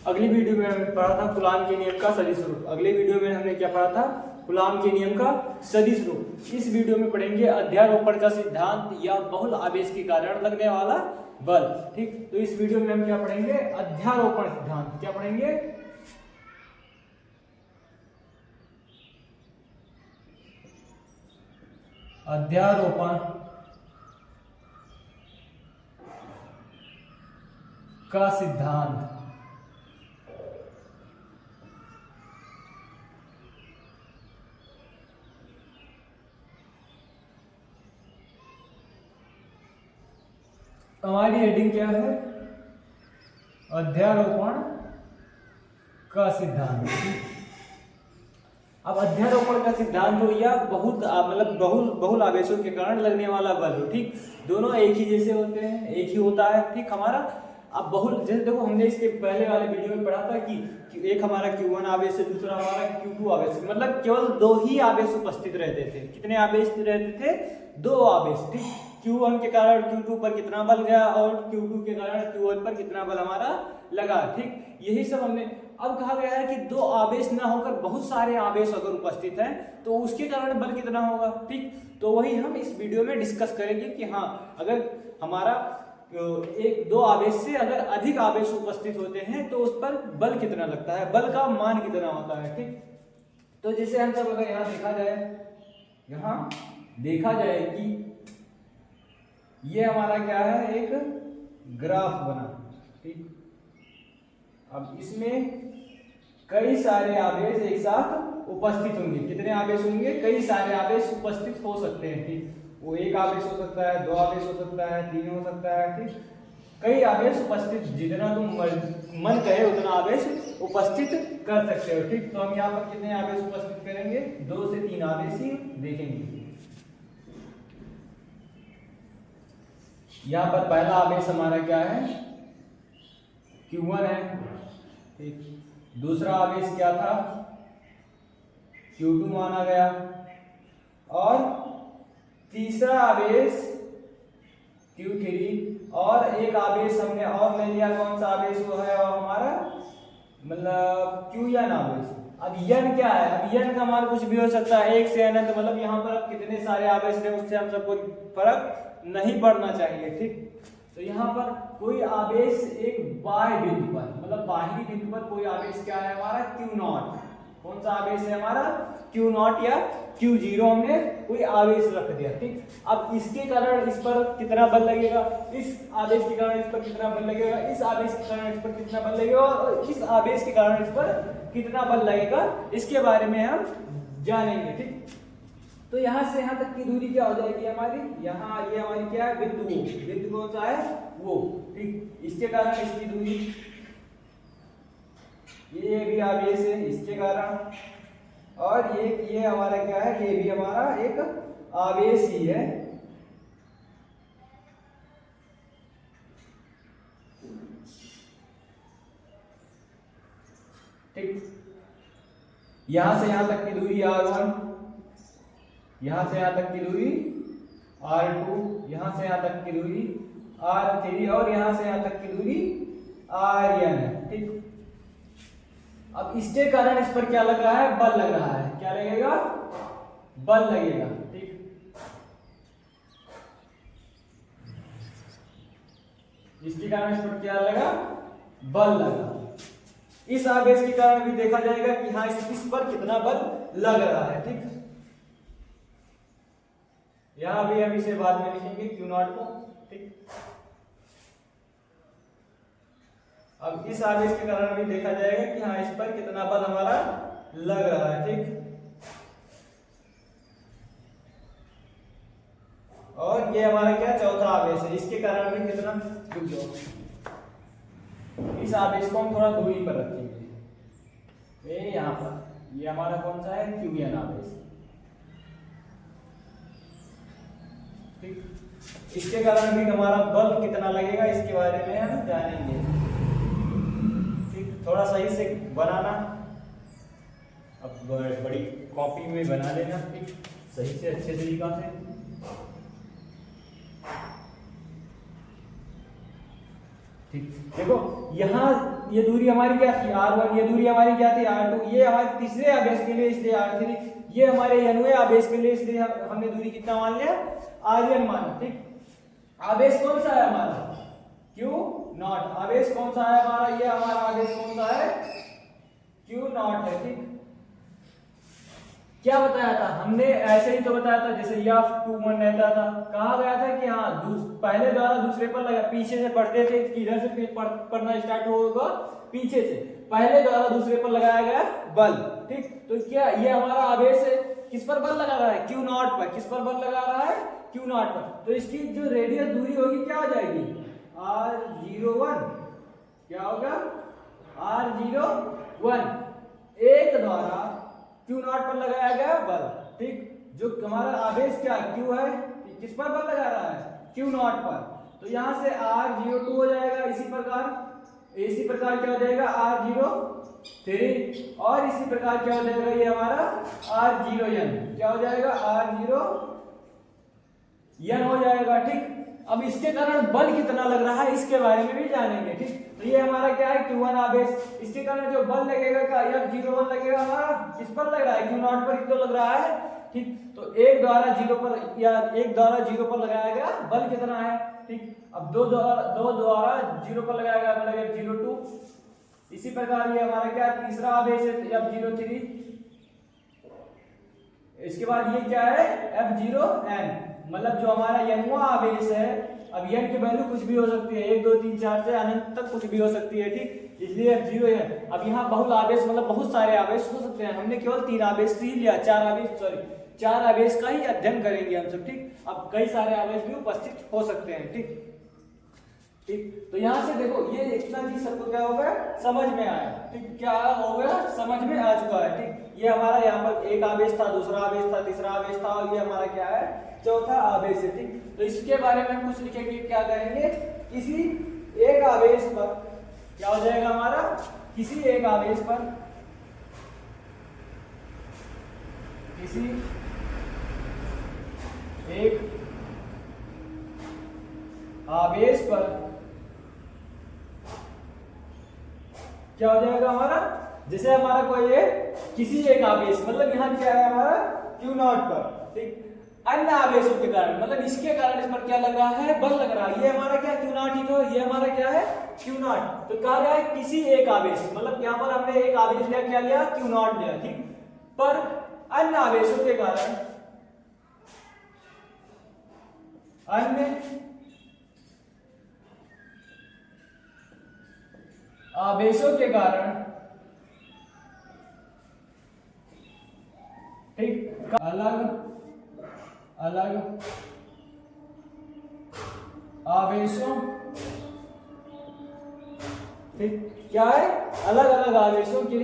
अगली वीडियो में हमने पढ़ा था कूलाम के नियम का सदिश रूप। अगले वीडियो में हमने क्या पढ़ा था? कूलाम के नियम का सदिश रूप। इस वीडियो में पढ़ेंगे अध्यारोपण का सिद्धांत या बहुल आवेश के कारण लगने वाला बल। ठीक, तो इस वीडियो में हम क्या पढ़ेंगे? अध्यारोपण सिद्धांत। क्या पढ़ेंगे? अध्यारोपण का सिद्धांत। हमारी हेडिंग क्या है? अध्यारोपण का सिद्धांत। अब अध्यारोपण का सिद्धांत हो या बहुत मतलब बहुल आवेशों के कारण लगने वाला बल हो। ठीक, दोनों एक ही जैसे होते हैं, एक ही होता है। ठीक, हमारा अब बहुल जैसे देखो, हमने इसके पहले वाले वीडियो में पढ़ा था कि एक हमारा Q1 आवेश है, दूसरा हमारा Q2 आवेश है। मतलब केवल दो ही आवेश उपस्थित रहते थे। कितने आवेश रहते थे? दो आवेश। ठीक, Q1 के कारण Q2 पर कितना बल गया और Q2 के कारण Q1 पर कितना बल हमारा लगा। ठीक, यही सब हमने। अब कहा गया है कि दो आवेश ना होकर बहुत सारे आवेश अगर उपस्थित हैं तो उसके कारण बल कितना होगा। ठीक, तो वही हम इस वीडियो में डिस्कस करेंगे कि हाँ, अगर हमारा एक दो आवेश से अगर अधिक आवेश उपस्थित होते हैं तो उस पर बल कितना लगता है, बल का मान कितना होता है। ठीक, तो जैसे हम सब अगर यहाँ देखा जाए कि ये हमारा क्या है? एक ग्राफ बना। ठीक, अब इसमें कई सारे आवेश एक साथ उपस्थित होंगे। कितने आवेश होंगे? कई सारे आवेश उपस्थित हो सकते हैं। ठीक, वो एक आवेश हो सकता है, दो आवेश हो सकता है, तीन हो सकता है। ठीक, कई आवेश उपस्थित, जितना तुम मन कहे उतना आवेश उपस्थित कर सकते हो। ठीक, तो हम यहाँ पर कितने आवेश उपस्थित करेंगे? 2 से 3 आवेश ही देखेंगे। यहाँ पर पहला आवेश हमारा क्या है? Q1 है। ठीक, दूसरा आवेश क्या था? Q2 माना गया। और तीसरा आवेश Q3 और एक आवेश हमने और ले लिया। कौन सा आवेश वो है? और हमारा मतलब Qn आवेश। अब n क्या है? अब n का मान कुछ भी हो सकता है, 1 से अनंत। मतलब यहाँ पर अब कितने सारे आवेश हैं उससे हम सबको फर्क नहीं पड़ना चाहिए। ठीक, तो यहाँ पर कोई आवेश एक बाह्य बिंदु पर, मतलब बाहरी बिंदु पर कोई आवेश क्या है हमारा? Q0। कौन सा आवेश है हमारा? Q0 या Q0 हमने कोई आवेश रख दिया। ठीक, अब इसके कारण इस पर कितना बल लगेगा, इस आवेश के कारण इस पर कितना बल लगेगा, इस आवेश के कारण इस पर कितना बल लगेगा और इस आवेश के कारण इस पर कितना बल लगेगा, इसके बारे में हम जानेंगे। ठीक, तो यहाँ से यहाँ तक की दूरी क्या हो जाएगी हमारी? यहाँ ये हमारी क्या है? बिंदु कौन सा है? वो। ठीक, इसके कारण इसकी दूरी, ये भी आवेश है इसके कारण, और ये हमारा क्या है? ये भी हमारा एक आवेश ही है। ठीक, यहां से यहां तक की दूरी R1, यहां से यहां तक की दूरी R2, यहां से यहां तक की दूरी R3 और यहां से यहां तक की दूरी Rn है। ठीक, अब इसके कारण इस पर क्या लग रहा है? बल लग रहा है। क्या लगेगा? बल लगेगा। ठीक, इसके कारण इस पर क्या लगा? बल लगा। इस आवेश के कारण भी देखा जाएगा कि हाँ, इस पर कितना बल लग रहा है। ठीक, यहां भी हम इसे बाद में लिखेंगे Q0 को। ठीक, अब इस आवेश के कारण भी देखा जाएगा कि हाँ, इस पर कितना बल हमारा लग रहा है। ठीक, और ये हमारा क्या? चौथा आवेश है। इसके कारण भी कितना? इस आवेश को हम थोड़ा दूरी पर रखेंगे। ये यहाँ पर ये हमारा कौन सा है? Qn आवेश। ठीक, इसके कारण भी हमारा बल कितना लगेगा इसके बारे में हम जानेंगे। ठीक, थोड़ा सही से बनाना, अब बड़ी कॉपी में बना लेना। ठीक, सही से अच्छे तरीका से। ठीक, देखो यहाँ ये दूरी हमारी क्या थी r1, ये दूरी हमारी क्या थी r2, ये हमारे तीसरे आवेश के लिए इसलिए r3, ये हमारे nवें आवेश के लिए इसलिए हमने दूरी कितना मान लिया rn माना। ठीक, आवेश कौन सा है हमारा Q0, आवेश कौन सा है हमारा, ये हमारा आवेश कौन सा है Q0 है। ठीक, क्या बताया था हमने, ऐसे ही तो बताया था जैसे F21 रहता था, कहा गया था कि हाँ पहले द्वारा दूसरे पर लगा, पीछे से पढ़ते थे, किधर से पढ़ना स्टार्ट होगा, पीछे से, पहले द्वारा दूसरे पर लगाया गया बल। ठीक, तो क्या ये हमारा आवेश है, किस पर बल लगा रहा है Q0 पर, किस पर बल लगा रहा है Q0 पर, तो इसकी जो रेडियस दूरी होगी क्या हो जाएगी R01, क्या होगा R01, एक द्वारा Q0 पर लगाया गया बल। ठीक, जो हमारा आवेश क्या Q है, किस पर बल लगा रहा है Q0 पर, तो यहां से R02 हो जाएगा, इसी प्रकार क्या हो जाएगा R03, और इसी प्रकार क्या हो जाएगा ये हमारा R0n, क्या हो जाएगा R0n हो जाएगा। ठीक, अब इसके कारण बल कितना लग रहा है इसके बारे में भी जानेंगे। ठीक, तो ये हमारा क्या है Q1 आवेश, इसके कारण जो बल लगेगा क्या F01 लगेगा हमारा, किस पर लग रहा है Q0 पर ही तो लग रहा है। ठीक, तो एक द्वारा 0 पर या एक द्वारा 0 पर लगाया गया बल कितना है। ठीक, अब दो द्वारा 0 पर लगाया गया मतलब F02, इसी प्रकार ये हमारा क्या तीसरा आवेश है F03, इसके बाद ये क्या है F0n, मतलब जो हमारा n आवेश है, अब n की वैल्यू कुछ भी हो सकती है, 1 2 3 4 से अनंत तक कुछ भी हो सकती है। ठीक, इसलिए F0n, अब यहाँ बहुल आवेश मतलब बहुत सारे आवेश हो सकते हैं, हमने केवल 3 आवेश ही लिया, 4 आवेश का ही अध्ययन करेंगे हम सब। ठीक, अब कई सारे आवेश भी उपस्थित हो सकते हैं। ठीक, तो यहां से देखो ये इतना चीज सबको क्या हो गया समझ में आया। ठीक, क्या हो गया समझ में आ चुका है। ठीक, ये हमारा यहाँ पर एक आवेश था, दूसरा आवेश था, तीसरा आवेश था, और ये हमारा क्या है चौथा आवेश है। ठीक, तो इसके बारे में कुछ लिखेंगे, क्या करेंगे, किसी एक आवेश पर क्या हो जाएगा हमारा, किसी एक आवेश पर, किसी एक आवेश पर क्या हो जाएगा हमारा, जैसे हमारा कोई है किसी एक आवेश मतलब यहाँ क्या है हमारा Q0 पर। ठीक, अन्य आवेशों के कारण मतलब इसके कारण इस पर क्या लग रहा है बल लग रहा है, ये हमारा क्या Q0 ही तो, ये हमारा क्या है Q0, तो कहा गया है किसी एक आवेश मतलब यहाँ पर हमने एक आवेश लिया, क्या लिया Q0 लिया। ठीक, पर अन्य आवेशों के कारण, अन्य आवेशों के कारण, ठीक, अलग अलग आवेशों, ठीक, क्या है अलग अलग आवेशों के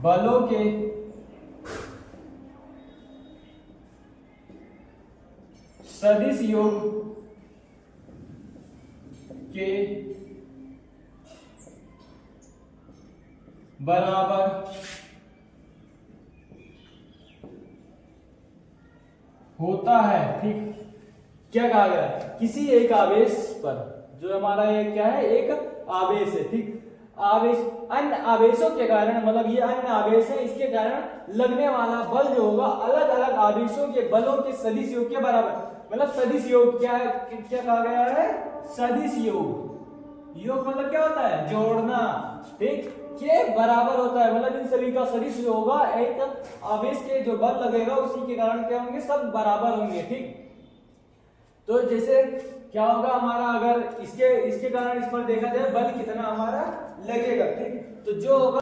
बलों के सदिश योग के बराबर होता है। ठीक, क्या कहा गया किसी एक आवेश पर, जो हमारा ये क्या है एक आवेश है। ठीक, आवेश अन्य आवेशों के कारण मतलब ये अन्य आवेश है, इसके कारण लगने वाला बल जो होगा अलग अलग आवेशों के बलों के सदिश योग के बराबर, मतलब सदिश योग क्या है, क्या कहा गया है सदिश योग, योग मतलब क्या होता है जोड़ना। ठीक, के बराबर होता है मतलब इन सभी का सदिश जो होगा एक आवेश के जो बल लगेगा उसी के कारण क्या होंगे सब बराबर होंगे। ठीक, तो जैसे क्या होगा हमारा अगर इसके कारण इस पर देखा जाए बल कितना हमारा लगेगा। ठीक, तो जो होगा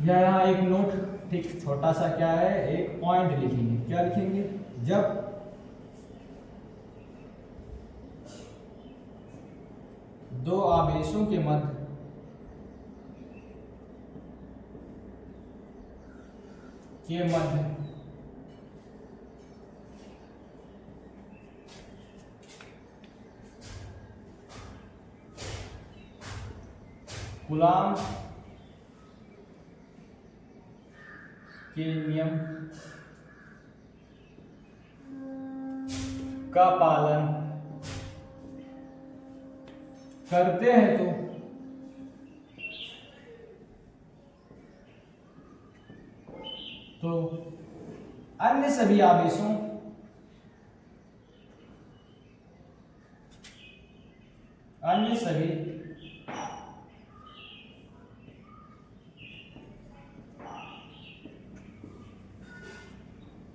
यहाँ एक नोट, ठीक छोटा सा क्या है एक पॉइंट लिखेंगे, क्या लिखेंगे, जब दो आवेशों के मध्य कूलाम के नियम का पालन करते हैं तो अन्य सभी आवेशों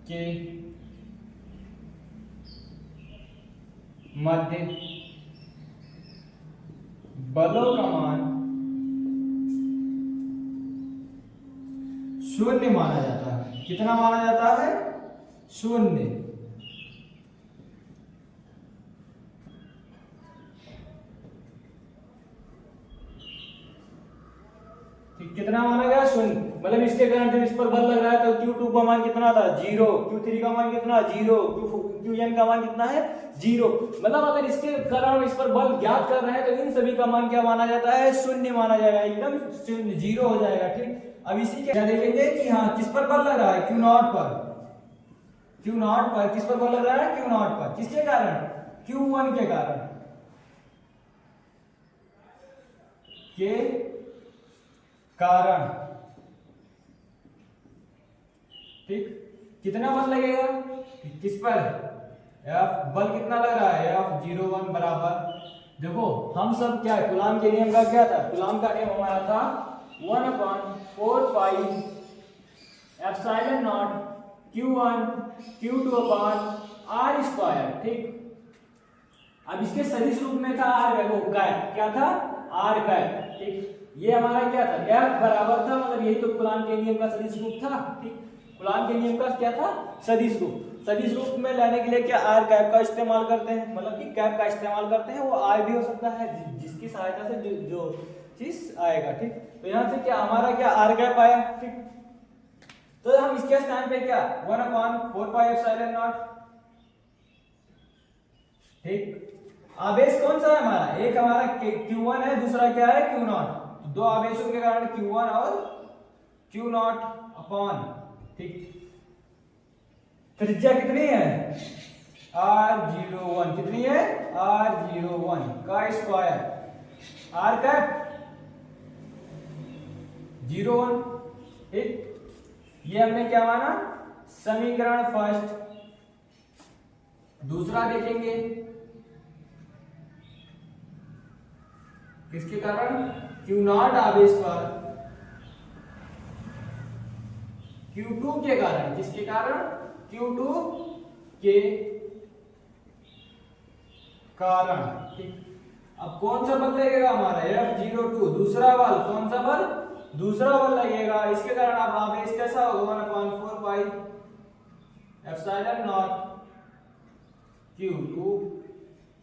के मध्य बलों का मान शून्य माना जाता है। कितना माना जाता है? शून्य। कितना माना गया? शून्य। मतलब इसके कारण जब इस पर बल लग रहा है तो Q2 का मान कितना था? 0। Q3 का मान कितना? 0। Qn का मान कितना है? 0। मतलब अगर इसके कारण हम इस पर बल ज्ञात कर रहे हैं तो इन सभी का मान क्या माना जाता है? शून्य माना जाएगा, एकदम शून्य, 0 हो जाएगा। ठीक, अब इसी के क्या देखेंगे कि हाँ किस पर बल लग रहा है? Q0 पर। Q0 पर किस पर बल लग रहा है? Q0 पर। किसके कारण? Q1 के कारण। ठीक, कितना बल लगेगा? किस पर? F बल कितना लग रहा है? F01 बराबर, देखो हम सब क्या है, कूलाम के नियम का क्या था? कूलाम का नियम हमारा था 1/4 pi epsilon not Q1 Q2 R square. ठीक, अब इसके सदिश रूप में था R देखो कैप, क्या था? R cap. ठीक, ये हमारा क्या था? F बराबर था, मतलब यही तो कूलाम के नियम का सदिश रूप था। ठीक, कूलाम के नियम का क्या था? सदिश रूप। सदिश रूप में लाने के लिए क्या R कैप का इस्तेमाल करते हैं, मतलब कि कैप का इस्तेमाल करते हैं। वो R भी हो सकता है जिसकी सहायता से जो चीज आएगा। ठीक, तो यहाँ से क्या हमारा क्या R कैप आया। ठीक, तो हम इसके स्थान पे क्या 1/4 पाई एप्सिलॉन नॉट। ठीक, आवेश कौन सा है हमारा? एक हमारा Q1 है, दूसरा क्या है? Q0। दो आवेशों के कारण Q1 और Q0 अपॉन, ठीक, त्रिज्या कितनी है? R01। कितनी है? R01 का स्क्वायर, R कैप 01। ठीक, ये हमने क्या माना? समीकरण फर्स्ट। दूसरा देखेंगे किसके कारण? Q0 आवेश पर Q2 के कारण। किसके कारण? Q2 के कारण। ठीक, अब कौन सा बल लगेगा हमारा? F02। दूसरा बल, कौन सा बल? दूसरा बल लगेगा। इसके कारण अब आवेश कैसा होगा? 1/4 pi epsilon not Q2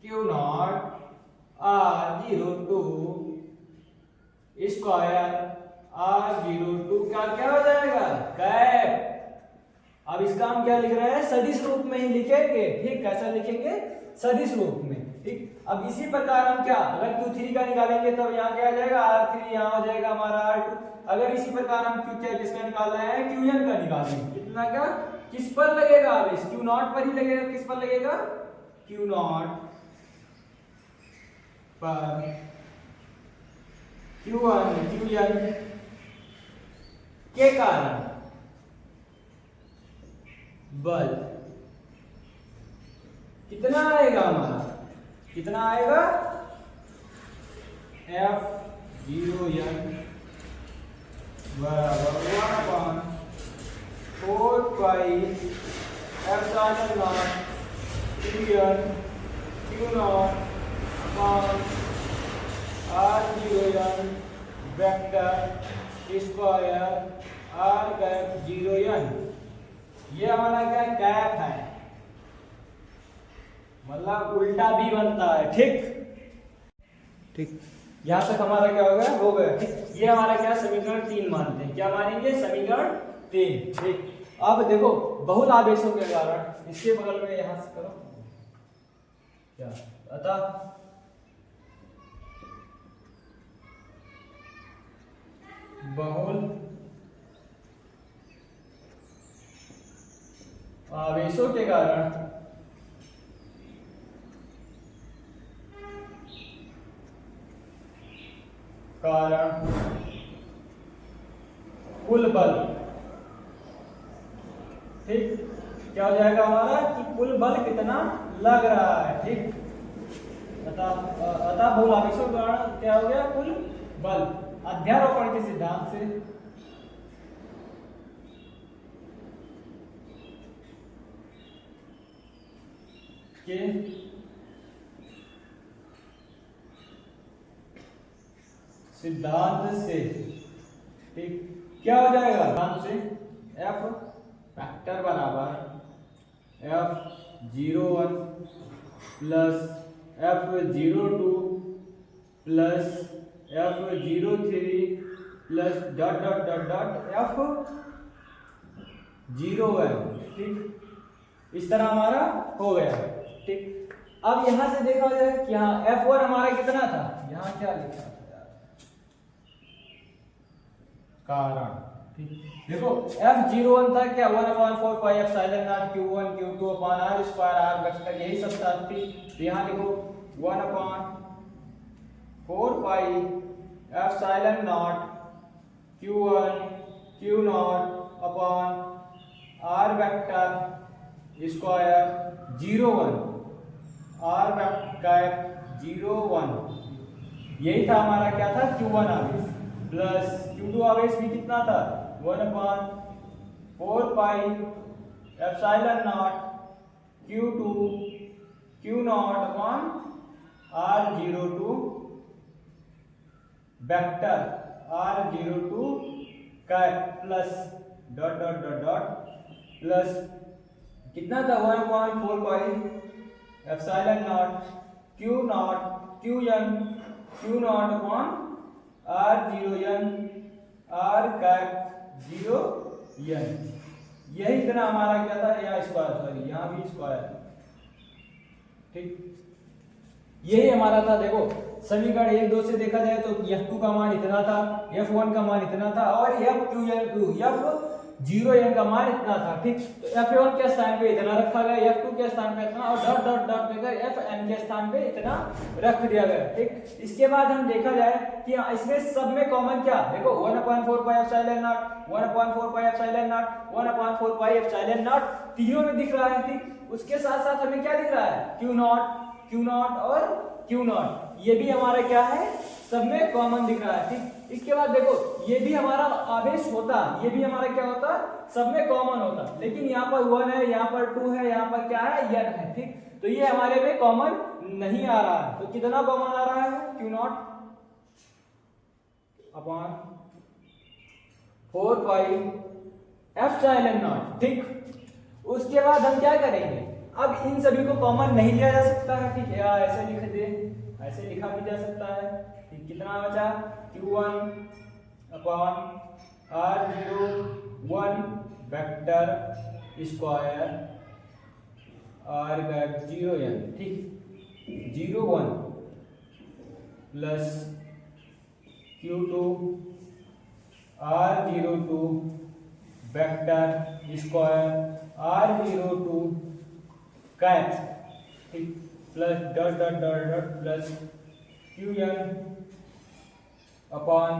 Q0 R02 square R02 का क्या हो जाएगा? कैप। अब इसका हम क्या लिख रहे हैं? सदिश रूप में ही लिखेंगे। ठीक, कैसा लिखेंगे? सदिश रूप में। ठीक, अब इसी प्रकार हम क्या, अगर Q3 का निकालेंगे तब यहाँ क्या आ जाएगा? R3, यहाँ हो जाएगा हमारा R2। अगर इसी प्रकार हम Q क्या किसका निकाल रहे हैं? Qn का निकालेंगे। कितना का? किस पर लगेगा आवेश? Q0 पर ही लगेगा। किस पर लगेगा? Q0 पर Qn के कारण बल कितना आएगा हमारा? कितना आएगा? F0n बराबर 1/4 pi epsilon not Qn Q0 upon R0n vector square R cap 0n। ये हमारा क्या कैप है, मतलब उल्टा भी बनता है। ठीक, ठीक, यहां तक हमारा क्या हो गया? हो गया। ठीक, ये हमारा क्या समीकरण 3 मानते हैं। क्या मानेंगे? समीकरण 3। ठीक, अब देखो बहुल आवेशों के कारण, इसके बगल में यहां से करो क्या अतः बहुल आवेशों के कारण कारण कुल बल। ठीक, क्या हो जाएगा हमारा कि कुल बल कितना लग रहा है। ठीक, अतः बहुल आवेशों के कारण क्या हो गया, कुल बल। अध्यारोपण के सिद्धांत से ठीक क्या हो जाएगा, सिद्धांत से एफ फैक्टर बराबर F01 plus F02 plus F03 plus dot dot dot dot F01। ठीक, इस तरह हमारा हो गया। ठीक, अब यहां से देखा जाए कि यहाँ F1 हमारा कितना था, यहाँ क्या लिखा था कारण। ठीक, देखो F01 था क्या, 1/4 pi epsilon not Q1 Q2 upon R square R vector, यही सब था। ठीक, यहाँ लिखो 1/4 pi epsilon not Q1 Q0 upon R vector square 01 R vector 01, यही था हमारा क्या था, Q1 आवेश प्लस Q2 आवेश भी कितना था, 1/4 pi epsilon not Q2 Q0 upon R02 vector R02 का plus dot dot dot dot plus कितना था, 1/4 pi epsilon not Q0 Qn Q0 upon R0n R cap 0n, यही इतना हमारा क्या था, यहाँ स्क्वायर, सॉरी यहाँ भी स्क्वायर। ठीक, यही हमारा था। देखो समीकरण 1-2 से देखा जाए तो F2 का मान इतना था, F1 का मान इतना था और F0n का मान इतना था। ठीक, तो F1 के स्थान पे इतना रखा गया, F2 के स्थान पे इतना और डॉट डॉट डॉट देकर Fn के स्थान पे इतना रख दिया गया। ठीक, इसके बाद हम देखा जाए कि इसमें सब में कॉमन क्या, देखो 1/4 pi epsilon not 1/4 pi epsilon not 1/4 pi epsilon not तीनों में दिख रहा है। ठीक, उसके साथ साथ हमें क्या दिख रहा है, Q0 और Q0, ये भी हमारा क्या है, सब में कॉमन दिख रहा है। ठीक, इसके बाद देखो ये भी हमारा आवेश होता, ये भी हमारा क्या होता, सब में कॉमन होता, लेकिन यहाँ पर 1 है, यहाँ पर 2 है, यहाँ पर क्या है, n है। ठीक, तो ये हमारे में कॉमन नहीं आ रहा है, तो कितना कॉमन आ रहा है, Q0 upon 4 pi epsilon not. ठीक, उसके बाद हम क्या करेंगे, अब इन सभी को कॉमन नहीं लिया जा सकता है। ठीक है, ऐसे लिख दे, ऐसे लिखा भी जा सकता है। ठीक, कितना बचा, Q1 upon R01 vector square R cap 0n। ठीक, 01 plus Q2 R02 vector square R02 cap, ठीक, plus dot dot dot dot plus Qn upon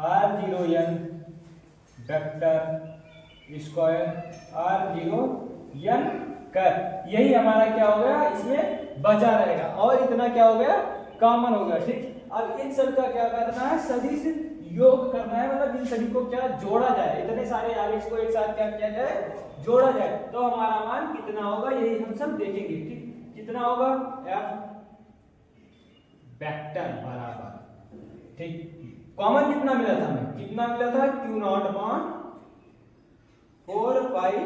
R0n vector square R0n cap, यही हमारा क्या हो गया, इसमें बचा रहेगा और इतना क्या हो गया, कॉमन हो गया। ठीक, अब इन सब का क्या करना है, सदिश योग करना है, मतलब इन सभी को क्या जोड़ा जाए, इतने सारे आवेश को एक साथ क्या किया जाए, जोड़ा जाए, तो हमारा मान कितना होगा, यही हम सब देखेंगे। ठीक, कितना होगा, F वेक्टर बराबर, ठीक, कॉमन कितना मिला था हमें, कितना मिला था, Q0 upon 4 pi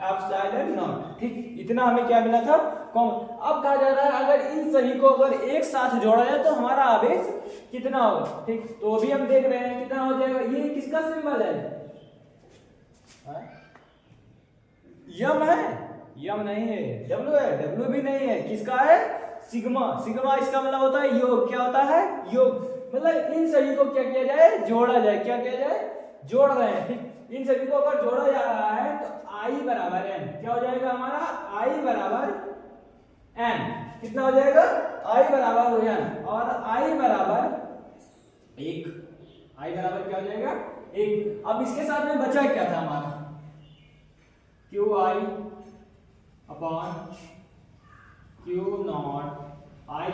epsilon not. ठीक, इतना हमें क्या मिला था, कॉमन। अब कहा जा रहा है अगर इन सभी को अगर एक साथ जोड़ा जाए तो हमारा आवेश कितना होगा। ठीक, तो अभी हम देख रहे हैं कितना हो जाएगा, ये किसका सिंबल है, यम है, यम नहीं है, डब्ल्यू है, डब्ल्यू भी नहीं है, किसका है, सिग्मा। सिग्मा इसका मतलब होता है योग, क्या होता है, योग, मतलब इन सभी को क्या किया जाए, जोड़ा जाए, क्या किया जाए, जोड़ रहे हैं। ठीक, इन सभी को अगर जोड़ा जा रहा है तो I बराबर n, क्या हो जाएगा हमारा, I बराबर n, कितना हो जाएगा, I बराबर n और I बराबर एक, आई बराबर क्या हो जाएगा एक। अब इसके साथ में बचा क्या था हमारा, Q I upon Q not I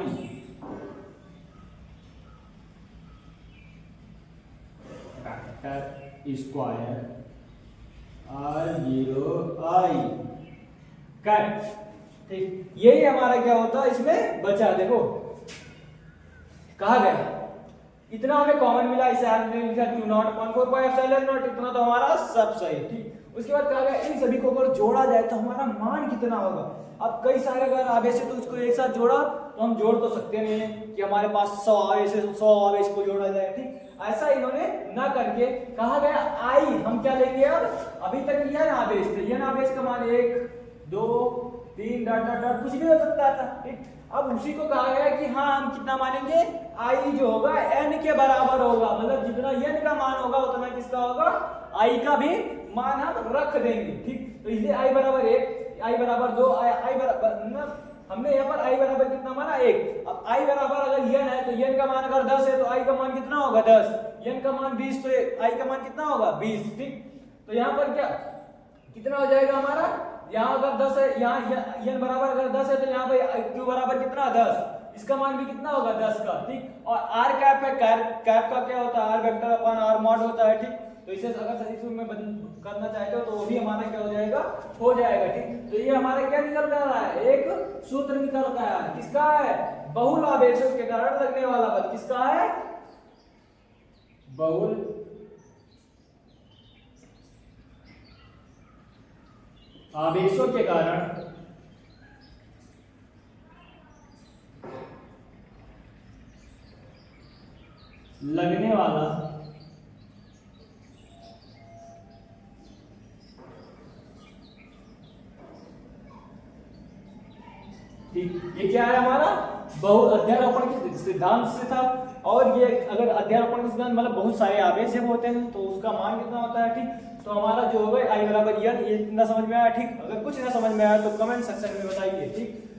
square R zero I cut. ठीक, यही हमारा क्या होता है इसमें बचा। देखो कहा गया इतना हमें कॉमन मिला, इसे हमने लिखा Q not upon 4 pi epsilon not, इतना तो हमारा सब सही। ठीक, उसके बाद कहा गया इन सभी को अगर जोड़ा जाए तो हमारा मान कितना होगा। अब कई सारे अगर आवेश है तो उसको एक साथ जोड़ा तो हम जोड़ तो सकते नहीं है कि हमारे पास 100 आवेश है 100 आवेश को जोड़ा जाए। ठीक, ऐसा इन्होंने ना करके कहा गया आई हम क्या लेंगे, अब अभी तक यह आवेश थे, यह आवेश का मान 1 2 3 डॉट डॉट डॉट कुछ भी हो सकता था। ठीक, अब उसी को कहा गया कि हाँ हम कितना मानेंगे, आई जो होगा n के बराबर होगा, मतलब जितना n का मान होगा उतना किसका होगा, i का भी मान हम रख देंगे। ठीक, तो इसलिए i बराबर 1, i बराबर 2, i बराबर हमने यहाँ पर i बराबर कितना माना 1। अब i बराबर अगर n है तो n का मान अगर 10 है तो i का मान कितना होगा 10, n का मान 20 तो i का मान कितना होगा 20। ठीक, तो यहाँ पर क्या कितना हो जाएगा हमारा, यहाँ अगर 10 है, यहाँ n बराबर अगर 10 है तो यहाँ पे q बराबर कितना 10, इसका मान भी कितना होगा 10 का। ठीक, और r कैप है, कैप का क्या होता है r vector upon r mod होता है। ठीक, तो इसे अगर सही सूत्र में करना चाहते हो तो वो भी हमारा क्या हो जाएगा, हो जाएगा। ठीक, तो ये हमारा क्या निकल कर रहा है, एक सूत्र निकल रहा है, किसका है, बहुल आवेशों के कारण लगने वाला बल, किसका है, बहुल आवेशों के कारण लगने वाला ठीक, ये क्या है हमारा बहु अध्यारोपण के सिद्धांत से था। और ये अगर अध्यारोपण के सिद्धांत मतलब बहुत सारे आवेश जब होते हैं तो उसका मान कितना होता है। ठीक, तो हमारा जो होगा आई बराबर n, ये इतना समझ में आया। ठीक, अगर कुछ ना समझ में आया तो कमेंट सेक्शन में बताइए। ठीक,